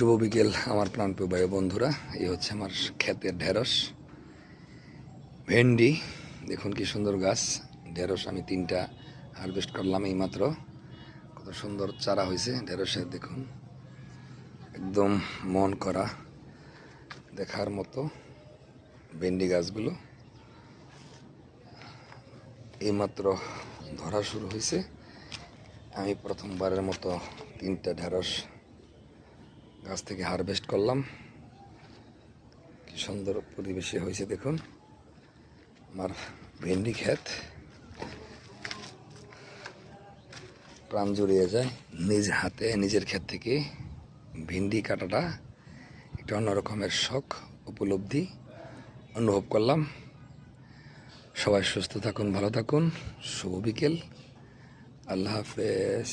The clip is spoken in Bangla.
শুভ বিকেল আমার প্রাণপ্রিয় ভাই বন্ধুরা। এই হচ্ছে আমার ক্ষেতের ঢেঁড়স, ভেন্ডি। দেখুন কি সুন্দর গাছ। ঢেঁড়স আমি 3টা হারভেস্ট করলাম এইমাত্র। কত সুন্দর চারা হয়েছে ঢেঁড়সের। দেখুন একদম মন করা দেখার মতো ভেন্ডি গাছগুলো এইমাত্র ধরা শুরু হয়েছে। আমি প্রথমবারের মতো 3টা ঢেঁড়স গাছ থেকে হারভেস্ট করলাম। কি সুন্দর পরিবেশে হয়েছে দেখুন আমার ভেন্ডি ক্ষেত। প্রাণ জুড়িয়ে যায়। নিজ হাতে নিজের ক্ষেত থেকে ভেন্ডি কাটাটা একটা অন্যরকমের শখ, উপলব্ধি অনুভব করলাম। সবাই সুস্থ থাকুন, ভালো থাকুন। শুভ বিকেল, আল্লাহ হাফেজ।